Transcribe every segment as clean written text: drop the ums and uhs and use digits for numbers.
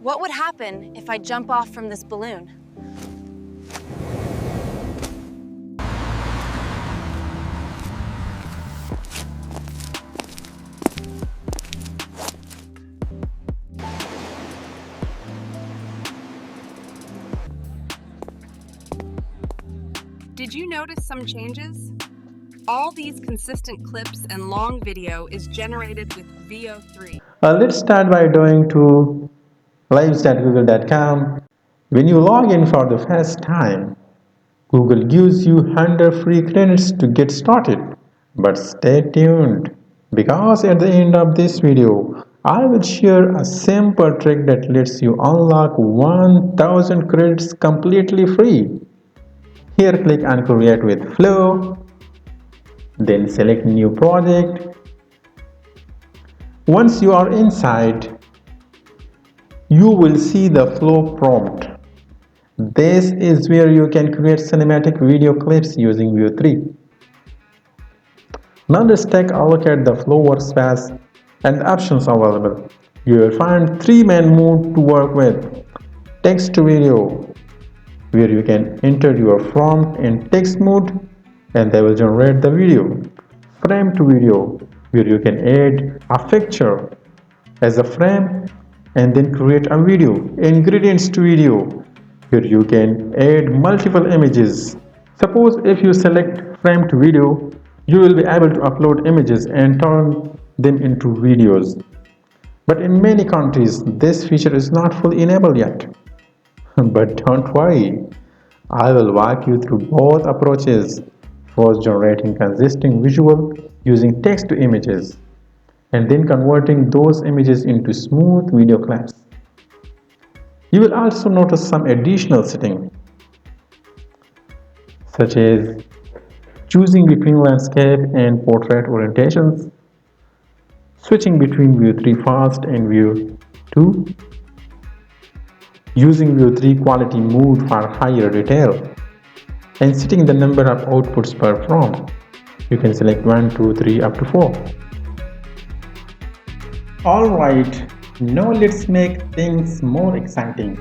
What would happen if I jump off from this balloon? Did you notice some changes? All these consistent clips and long video is generated with VO3. Let's start by going to lives.google.com. When you log in for the first time, Google gives you 100 free credits to get started. But stay tuned, because at the end of this video, I will share a simple trick that lets you unlock 1000 credits completely free. Here, click on Create with Flow, then select New Project. Once you are inside, you will see the Flow prompt. This is where you can create cinematic video clips using View 3. Now let's take a look at the Flow workspace and the options available. You will find three main modes to work with. Text to video, where you can enter your prompt in text mode and they will generate the video. Frame to video, where you can add a picture as a frame and then create a video. Ingredients to video, where you can add multiple images. Suppose if you select frame to video, you will be able to upload images and turn them into videos. But in many countries, this feature is not fully enabled yet. But don't worry, I will walk you through both approaches. First, generating consistent visual using text to images, and then converting those images into smooth video clips. You will also notice some additional settings, such as choosing between landscape and portrait orientations, switching between View 3 fast and View 2, using View 3 quality mode for higher detail, and setting the number of outputs per prompt. You can select 1, 2, 3 up to 4. Alright, now let's make things more exciting.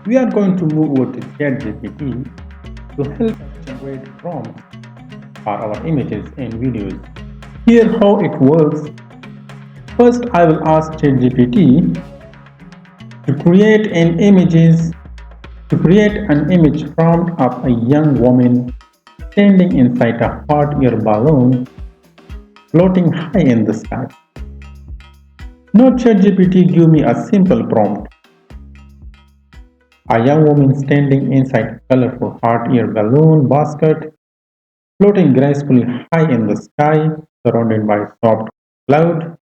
We are going to move over to ChatGPT to help us generate prompts for our images and videos. Here how it works. First, I will ask ChatGPT to create an image prompt of a young woman standing inside a hot air balloon floating high in the sky. Now ChatGPT give me a simple prompt. A young woman standing inside a colorful hot air balloon basket floating gracefully high in the sky, surrounded by soft cloud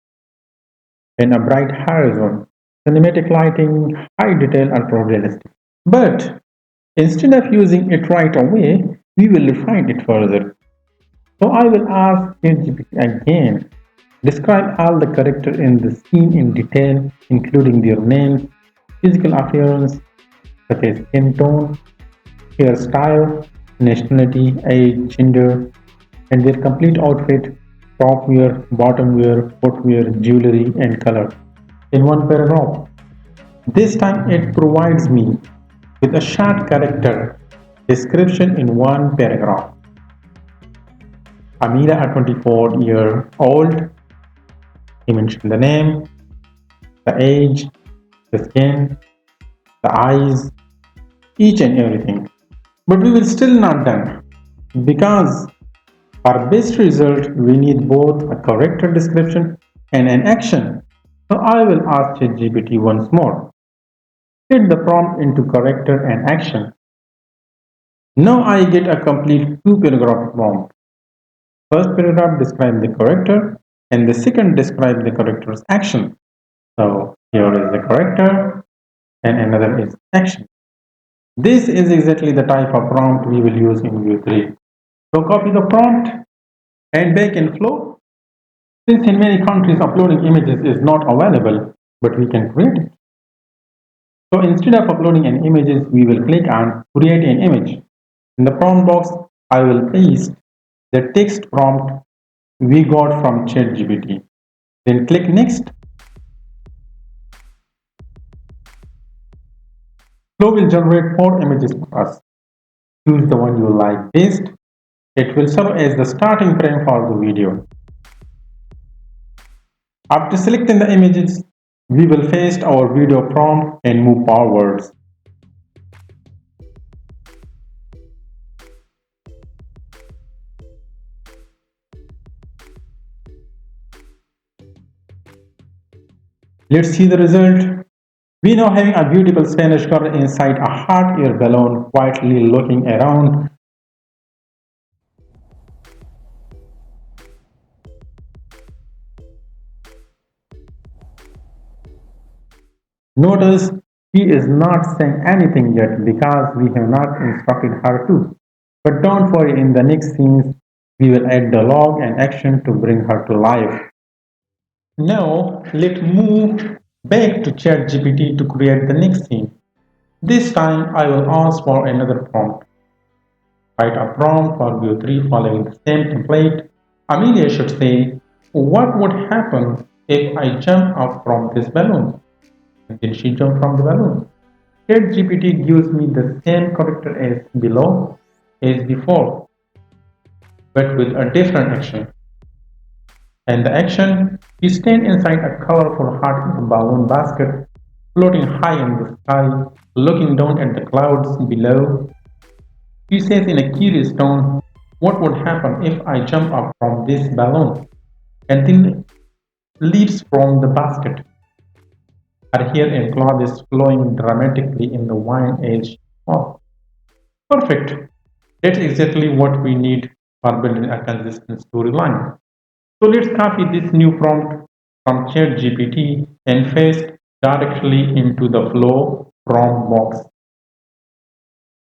and a bright horizon. Cinematic lighting, high detail, ultra realistic. But instead of using it right away, we will refine it further. So I will ask ChatGPT again, describe all the characters in the scene in detail, including their names, physical appearance, such as skin tone, hairstyle, nationality, age, gender, and their complete outfit, top wear, bottom wear, footwear, jewelry, and color in one paragraph. This time it provides me with a short character description in one paragraph. Amira, a 24-year-old, he mentioned the name, the age, the skin, the eyes, each and everything. But we will still not done, because for best result we need both a character description and an action. So I will ask ChatGPT once more. Split the prompt into character and action. Now I get a complete 2-paragraph prompt. First paragraph describes the character and the second describes the character's action. So here is the character and another is action. This is exactly the type of prompt we will use in View 3. So copy the prompt and bake in Flow. Since in many countries uploading images is not available, but we can create it. So instead of uploading an images, we will click on Create an Image. In the prompt box, I will paste the text prompt we got from ChatGPT. Then click Next. Flow will generate 4 images for us. Choose the one you like best. It will serve as the starting frame for the video. After selecting the images, we will paste our video prompt and move forwards. Let's see the result. We now having a beautiful Spanish girl inside a hot air balloon quietly looking around. Notice she is not saying anything yet because we have not instructed her to. But don't worry, in the next scenes we will add dialogue and action to bring her to life. Now let's move back to ChatGPT to create the next scene. This time I will ask for another prompt. Write a prompt for view 3 following the same template. Amelia should say, what would happen if I jump up from this balloon? And then she jumped from the balloon. ChatGPT gives me the same character as below, as before, but with a different action. And the action, we stand inside a colorful hot air balloon basket, floating high in the sky, looking down at the clouds below. She says in a curious tone, what would happen if I jump up from this balloon? And then leaps from the basket. Her hair and cloth is flowing dramatically in the wind as she falls. Perfect. That's exactly what we need for building a consistent storyline. So let's copy this new prompt from ChatGPT and paste directly into the flow prompt box.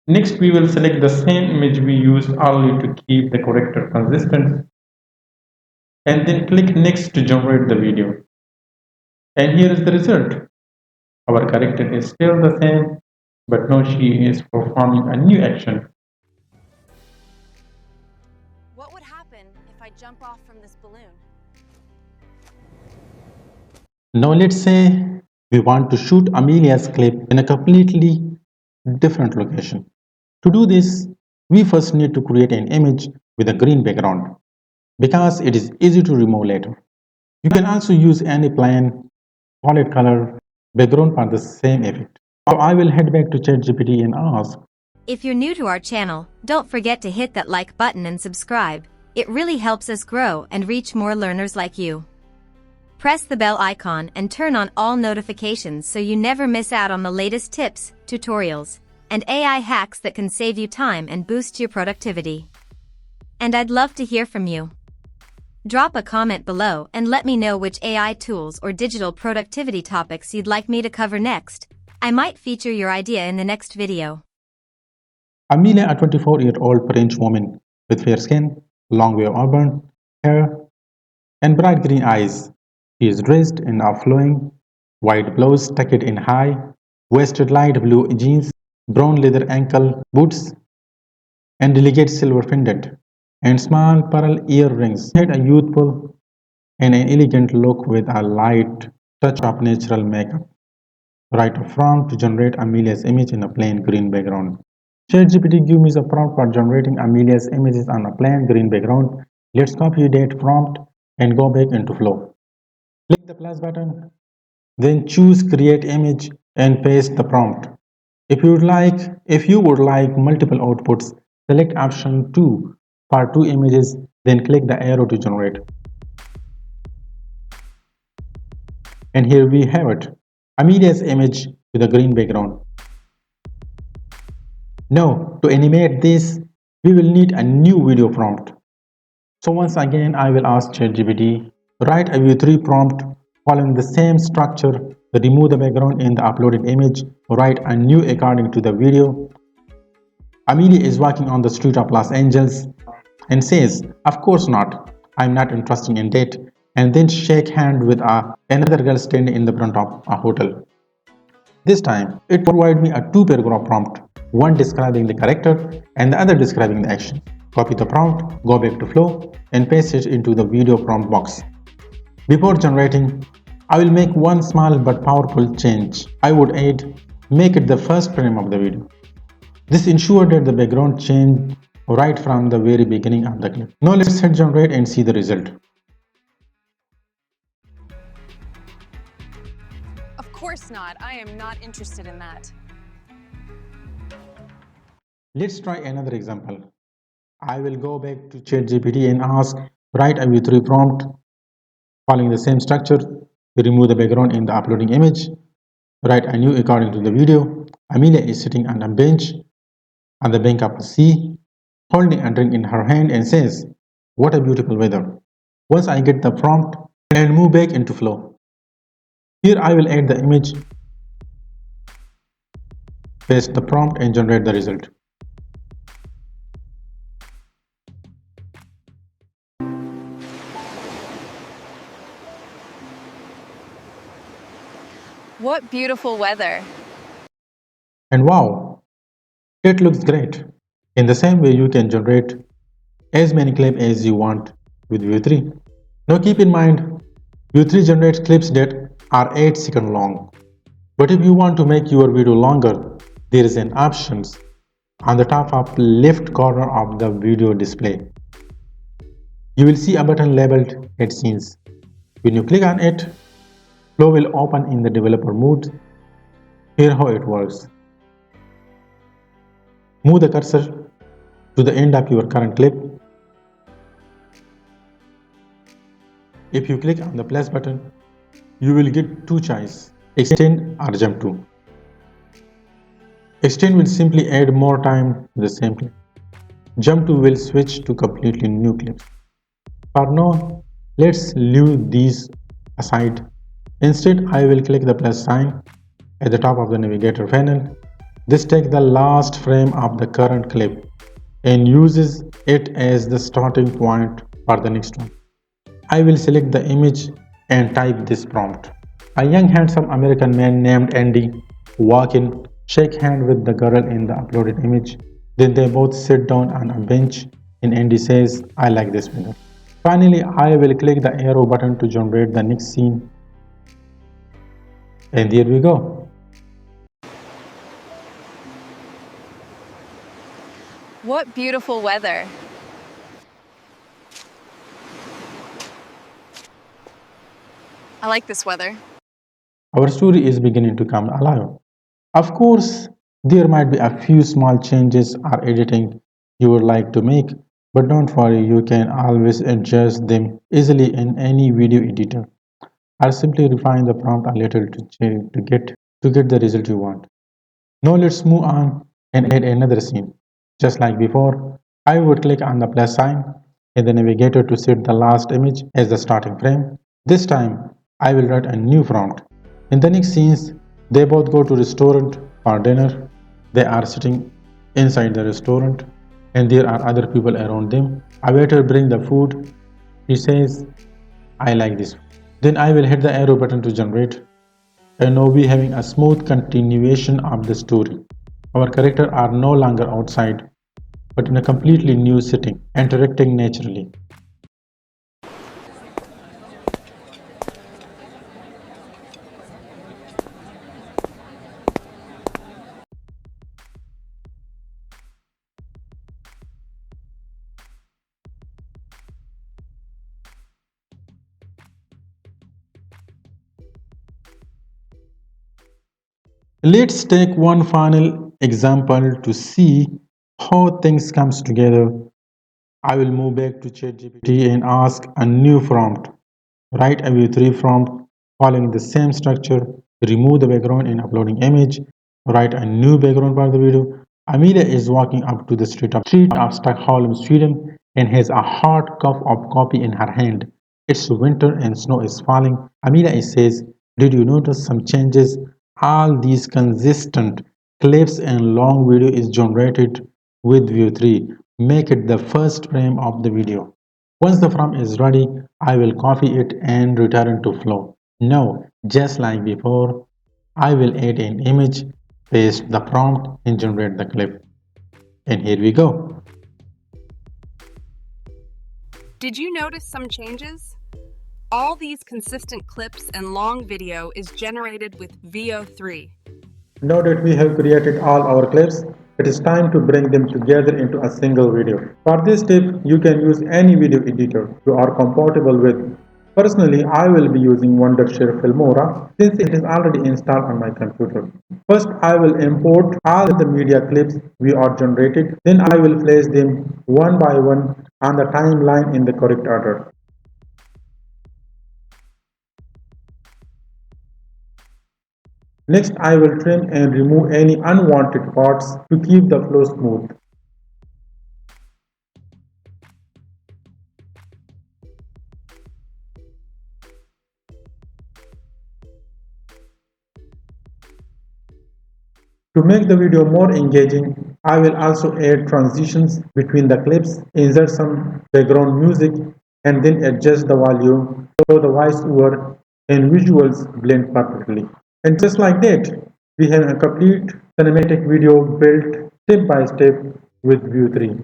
Next, we will select the same image we used earlier to keep the character consistent, and then click Next to generate the video. And here is the result. Our character is still the same, but now she is performing a new action. What would happen if I jump off from this balloon? Now let's say we want to shoot Amelia's clip in a completely different location. To do this, we first need to create an image with a green background because it is easy to remove later. You can also use any plain, solid color background for the same effect. So I will head back to ChatGPT and ask, If you're new to our channel, don't forget to hit that like button and subscribe. It really helps us grow and reach more learners like you. Press the bell icon and turn on all notifications so you never miss out on the latest tips, tutorials, and AI hacks that can save you time and boost your productivity. And I'd love to hear from you. Drop a comment below and let me know which AI tools or digital productivity topics you'd like me to cover next. I might feature your idea in the next video. Amelia, a 24-year-old French woman with fair skin, long wave auburn hair, and bright green eyes. She is dressed in a flowing white blouse tucked in high, waisted light blue jeans, brown leather ankle boots, and delicate silver pendant, and small pearl earrings. She had a youthful and an elegant look with a light touch of natural makeup. Write a prompt to generate Amelia's image in a plain green background. ChatGPT gives me the prompt for generating Amelia's images on a plain green background. Let's copy that prompt and go back into Flow. Click the plus button, then choose Create Image and paste the prompt. If you would like multiple outputs, select option 2 for 2 images, then click the arrow to generate. And here we have it, Amelia's image with a green background. Now, to animate this, we will need a new video prompt. So once again, I will ask ChatGPT, write a view 3 prompt following the same structure, remove the background in the uploaded image, write a new according to the video. Amelia is walking on the street of Los Angeles and says, of course not, I'm not interested in that, and then shake hand with another girl standing in the front of a hotel. This time, it provided me a 2-paragraph prompt, one describing the character and the other describing the action. Copy the prompt, go back to Flow, and paste it into the video prompt box. Before generating, I will make one small but powerful change. I would add make it the first frame of the video. This ensured that the background changed right from the very beginning of the clip. Now let's hit generate and see the result. Of course not. I am not interested in that. Let's try another example. I will go back to ChatGPT and ask, write a V3 prompt following the same structure. Remove the background in the uploading image. Write a new according to the video. Amelia is sitting on a bench on the bank of the sea, holding a drink in her hand and says, "What a beautiful weather." Once I get the prompt and move back into Flow. Here I will add the image, paste the prompt and generate the result. What beautiful weather. And wow, it looks great. In the same way, you can generate as many clips as you want with View 3. Now keep in mind, View 3 generates clips that are 8 seconds long. But if you want to make your video longer, there is an option on the top of left corner of the video display. You will see a button labeled Add Scenes. When you click on it, Flow will open in the developer mode. Here how it works. Move the cursor to the end of your current clip. If you click on the plus button, you will get two choices, extend or jump to. Extend will simply add more time to the same clip. Jump to will switch to completely new clips. For now, let's leave these aside. Instead, I will click the plus sign at the top of the navigator panel. This takes the last frame of the current clip and uses it as the starting point for the next one. I will select the image and type this prompt. A young handsome American man named Andy walk in, shake hand with the girl in the uploaded image. Then they both sit down on a bench and Andy says, "I like this weather." Finally, I will click the arrow button to generate the next scene. And there we go. What beautiful weather. I like this weather. Our story is beginning to come alive. Of course, there might be a few small changes or editing you would like to make, but don't worry, you can always adjust them easily in any video editor, or simply refine the prompt a little to get the result you want. Now let's move on and add another scene. Just like before, I would click on the plus sign in the navigator to set the last image as the starting frame. This time, I will write a new prompt. In the next scenes, they both go to restaurant for dinner. They are sitting inside the restaurant and there are other people around them. A waiter brings the food. He says, "I like this." Then I will hit the arrow button to generate. And now we having a smooth continuation of the story. Our characters are no longer outside, but in a completely new setting, interacting naturally. Let's take one final example to see how things comes together. I will move back to ChatGPT and ask a new prompt. Write a V3 prompt following the same structure. Remove the background in uploading image. Write a new background for the video. Amelia is walking up to the street of Stockholm, Sweden, and has a hot cup of coffee in her hand. It's winter and snow is falling. Amelia says, "Did you notice some changes?" All these consistent clips and long video is generated with View 3. Make it the first frame of the video. Once the frame is ready, I will copy it and return to Flow. Now, just like before, I will add an image, paste the prompt and generate the clip. And here we go. Did you notice some changes? All these consistent clips and long video is generated with VO3. Now that we have created all our clips, it is time to bring them together into a single video. For this step, you can use any video editor you are compatible with. Personally, I will be using Wondershare Filmora since it is already installed on my computer. First, I will import all the media clips we are generated. Then I will place them one by one on the timeline in the correct order. Next, I will trim and remove any unwanted parts to keep the flow smooth. To make the video more engaging, I will also add transitions between the clips, insert some background music, and then adjust the volume so the voiceover and visuals blend perfectly. And just like that, we have a complete cinematic video built step by step with View 3.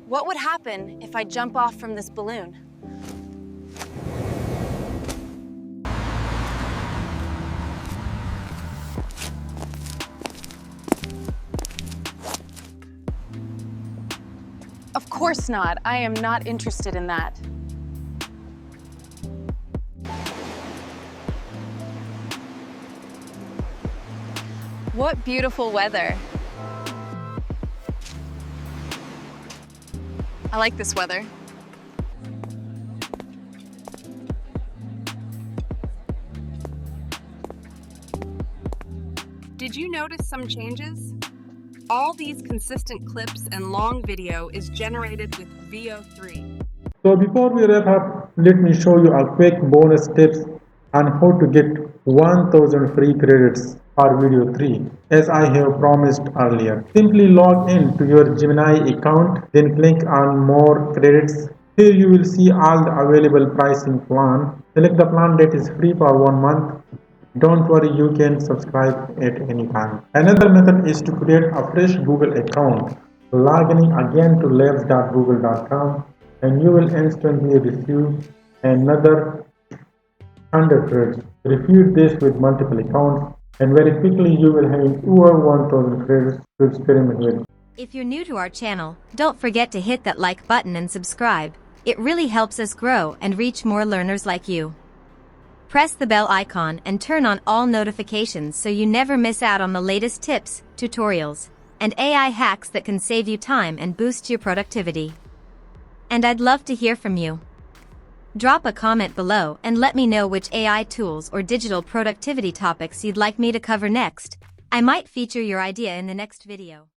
What would happen if I jump off from this balloon? Of course not. I am not interested in that. What beautiful weather. I like this weather. Did you notice some changes? All these consistent clips and long video is generated with VO3. So before we wrap up, let me show you a quick bonus tips on how to get 1000 free credits for video 3 as I have promised earlier. Simply log in to your Gemini account, then click on more credits. Here you will see all the available pricing plan. Select the plan that is free for 1 month. Don't worry, you can subscribe at any time. Another method is to create a fresh Google account. Log in again to labs.google.com and you will instantly receive another 100 credits. Repeat this with multiple accounts and very quickly you will have over 1000 credits to experiment with. If you're new to our channel, don't forget to hit that like button and subscribe. It really helps us grow and reach more learners like you. Press the bell icon and turn on all notifications so you never miss out on the latest tips, tutorials, and AI hacks that can save you time and boost your productivity. And I'd love to hear from you. Drop a comment below and let me know which AI tools or digital productivity topics you'd like me to cover next. I might feature your idea in the next video.